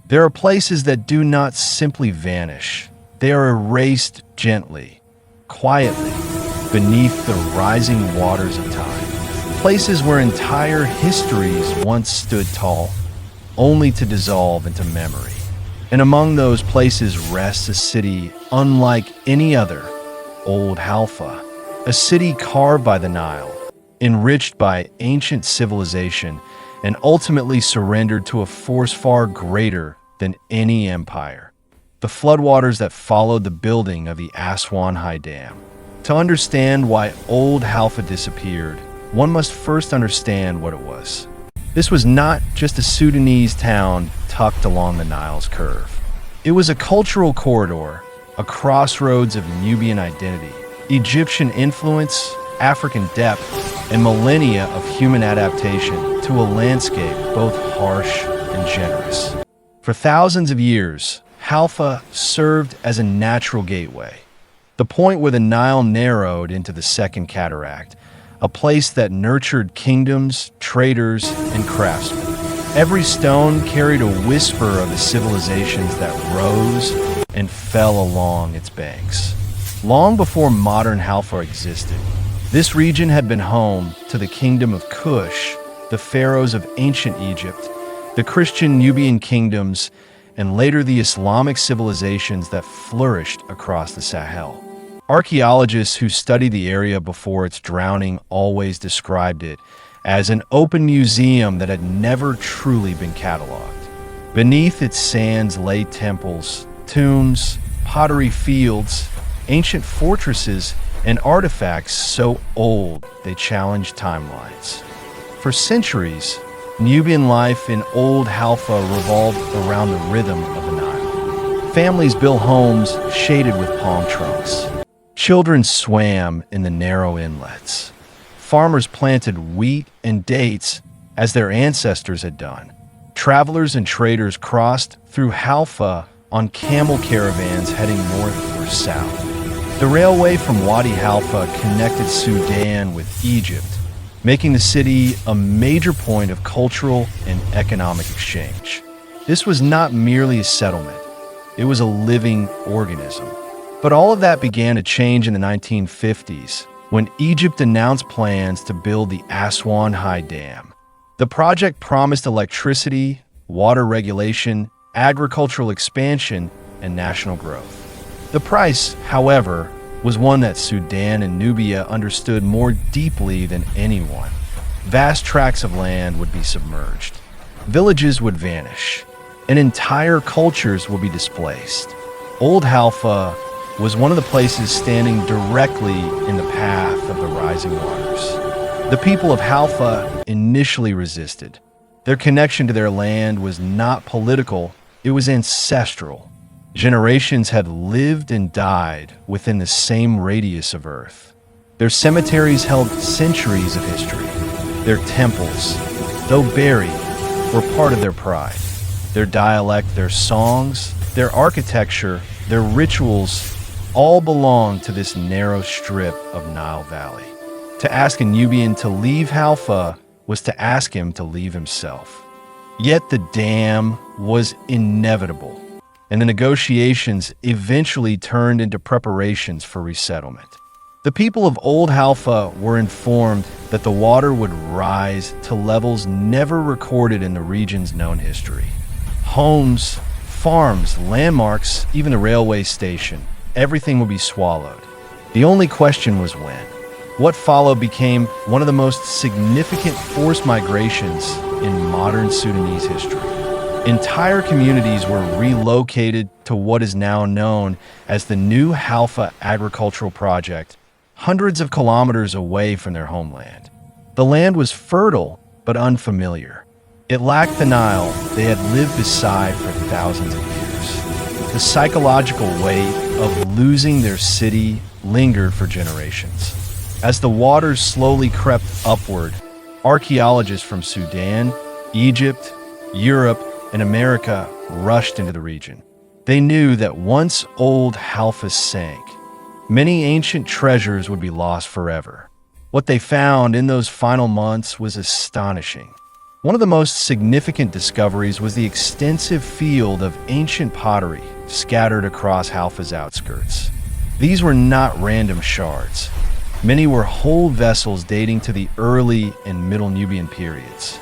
There are places that do not simply vanish. They are erased gently, quietly, beneath the rising waters of time. Places where entire histories once stood tall, only to dissolve into memory. And among those places rests a city unlike any other, Old Halfa, a city carved by the Nile, enriched by ancient civilization, and ultimately surrendered to a force far greater than any empire: the floodwaters that followed the building of the Aswan High Dam. To understand why Old Halfa disappeared, one must first understand what it was. This was not just a Sudanese town tucked along the Nile's curve. It was a cultural corridor, a crossroads of Nubian identity, Egyptian influence, African depth, and millennia of human adaptation to a landscape both harsh and generous. For thousands of years, Halfa served as a natural gateway, the point where the Nile narrowed into the Second Cataract, a place that nurtured kingdoms, traders, and craftsmen. Every stone carried a whisper of the civilizations that rose and fell along its banks. Long before modern Halfa existed, this region had been home to the kingdom of Kush, the pharaohs of ancient Egypt, the Christian Nubian kingdoms, and later the Islamic civilizations that flourished across the Sahel. Archaeologists who studied the area before its drowning always described it as an open museum that had never truly been cataloged. Beneath its sands lay temples, tombs, pottery fields, ancient fortresses, and artifacts so old they challenged timelines. For centuries, Nubian life in Old Halfa revolved around the rhythm of the Nile. Families built homes shaded with palm trunks. Children swam in the narrow inlets. Farmers planted wheat and dates as their ancestors had done. Travelers and traders crossed through Halfa on camel caravans heading north or south. The railway from Wadi Halfa connected Sudan with Egypt, making the city a major point of cultural and economic exchange. This was not merely a settlement, it was a living organism. But all of that began to change in the 1950s when Egypt announced plans to build the Aswan High Dam. The project promised electricity, water regulation, agricultural expansion, and national growth. The price, however, was one that Sudan and Nubia understood more deeply than anyone. Vast tracts of land would be submerged. Villages would vanish, and entire cultures would be displaced. Old Halfa was one of the places standing directly in the path of the rising waters. The people of Halfa initially resisted. Their connection to their land was not political, it was ancestral. Generations had lived and died within the same radius of Earth. Their cemeteries held centuries of history. Their temples, though buried, were part of their pride. Their dialect, their songs, their architecture, their rituals all belonged to this narrow strip of Nile Valley. To ask a Nubian to leave Halfa was to ask him to leave himself. Yet the dam was inevitable, and the negotiations eventually turned into preparations for resettlement. The people of Old Halfa were informed that the water would rise to levels never recorded in the region's known history. Homes, farms, landmarks, even the railway station, everything would be swallowed. The only question was when. What followed became one of the most significant forced migrations in modern Sudanese history. Entire communities were relocated to what is now known as the New Halfa Agricultural Project, hundreds of kilometers away from their homeland. The land was fertile but unfamiliar. It lacked the Nile they had lived beside for thousands of years. The psychological weight of losing their city lingered for generations. As the waters slowly crept upward, archaeologists from Sudan, Egypt, Europe, and America rushed into the region. They knew that once Old Halfa sank, many ancient treasures would be lost forever. What they found in those final months was astonishing. One of the most significant discoveries was the extensive field of ancient pottery scattered across Halfa's outskirts. These were not random shards. Many were whole vessels dating to the early and Middle Nubian periods.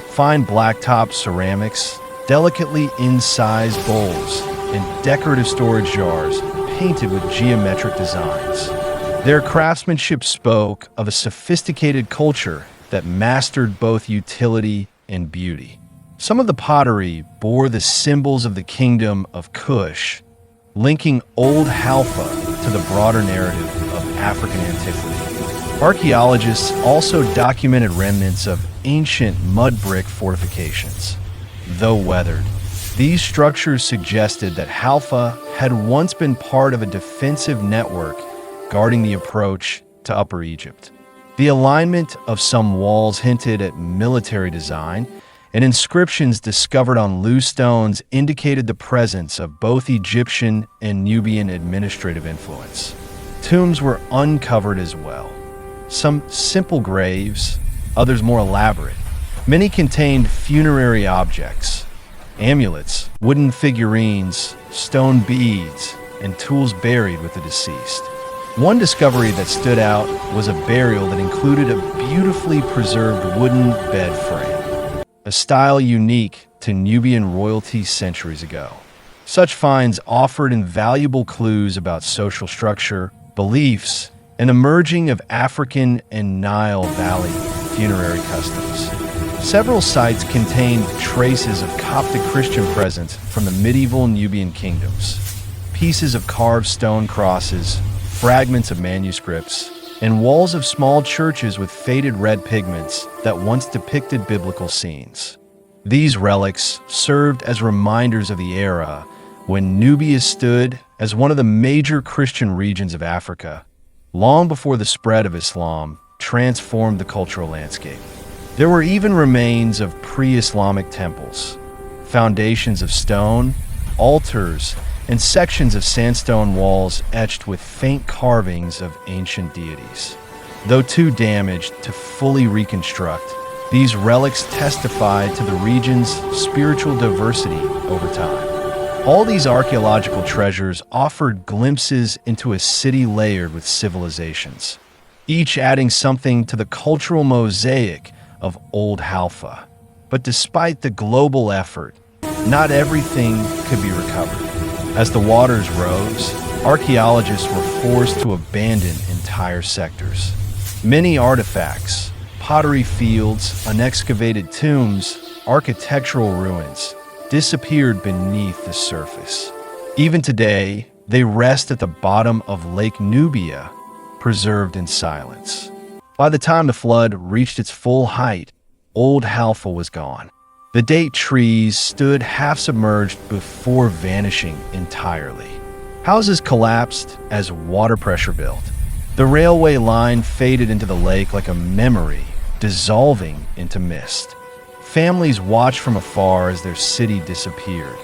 Fine blacktop ceramics, delicately incised bowls, and decorative storage jars painted with geometric designs. Their craftsmanship spoke of a sophisticated culture that mastered both utility and beauty. Some of the pottery bore the symbols of the kingdom of Kush, linking Old Halfa to the broader narrative of African antiquity. Archaeologists also documented remnants of ancient mud brick fortifications. Though weathered, these structures suggested that Halfa had once been part of a defensive network guarding the approach to Upper Egypt. The alignment of some walls hinted at military design, and inscriptions discovered on loose stones indicated the presence of both Egyptian and Nubian administrative influence. Tombs were uncovered as well. Some simple graves, others more elaborate. Many contained funerary objects, amulets, wooden figurines, stone beads, and tools buried with the deceased. One discovery that stood out was a burial that included a beautifully preserved wooden bed frame, a style unique to Nubian royalty centuries ago. Such finds offered invaluable clues about social structure, beliefs, and the merging of African and Nile Valley funerary customs. Several sites contained traces of Coptic Christian presence from the medieval Nubian kingdoms. Pieces of carved stone crosses, fragments of manuscripts, and walls of small churches with faded red pigments that once depicted biblical scenes. These relics served as reminders of the era when Nubia stood as one of the major Christian regions of Africa, long before the spread of Islam transformed the cultural landscape. There were even remains of pre-Islamic temples, foundations of stone, altars, and sections of sandstone walls etched with faint carvings of ancient deities. Though too damaged to fully reconstruct, these relics testified to the region's spiritual diversity over time. All these archaeological treasures offered glimpses into a city layered with civilizations, each adding something to the cultural mosaic of Old Halfa. But despite the global effort, not everything could be recovered. As the waters rose, archaeologists were forced to abandon entire sectors. Many artifacts, pottery fields, unexcavated tombs, architectural ruins, disappeared beneath the surface. Even today, they rest at the bottom of Lake Nubia, preserved in silence. By the time the flood reached its full height, Old Halfa was gone. The date trees stood half submerged before vanishing entirely. Houses collapsed as water pressure built. The railway line faded into the lake like a memory, dissolving into mist. Families watched from afar as their city disappeared,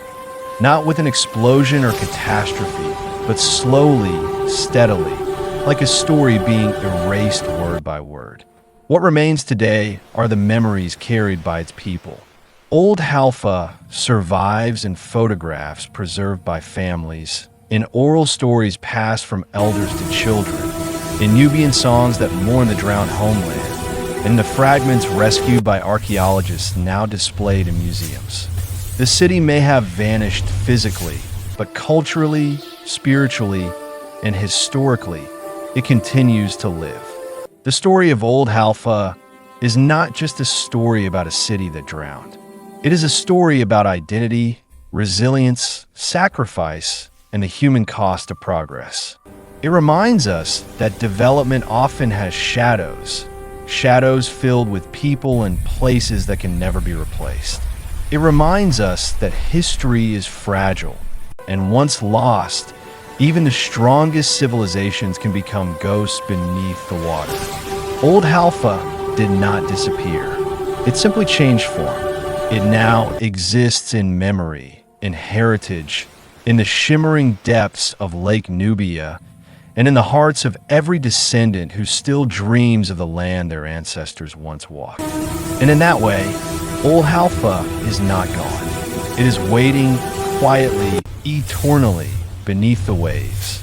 not with an explosion or catastrophe, but slowly, steadily, like a story being erased word by word. What remains today are the memories carried by its people. Old Halfa survives in photographs preserved by families, in oral stories passed from elders to children, in Nubian songs that mourn the drowned homeland, in the fragments rescued by archaeologists now displayed in museums. The city may have vanished physically, but culturally, spiritually, and historically, it continues to live. The story of Old Halfa is not just a story about a city that drowned. It is a story about identity, resilience, sacrifice, and the human cost of progress. It reminds us that development often has shadows filled with people and places that can never be replaced. It reminds us that history is fragile, and once lost, even the strongest civilizations can become ghosts beneath the water. Old Halfa did not disappear. It simply changed form. It now exists in memory, in heritage, in the shimmering depths of Lake Nubia, and in the hearts of every descendant who still dreams of the land their ancestors once walked. And in that way, Old Halfa is not gone. It is waiting quietly, eternally beneath the waves.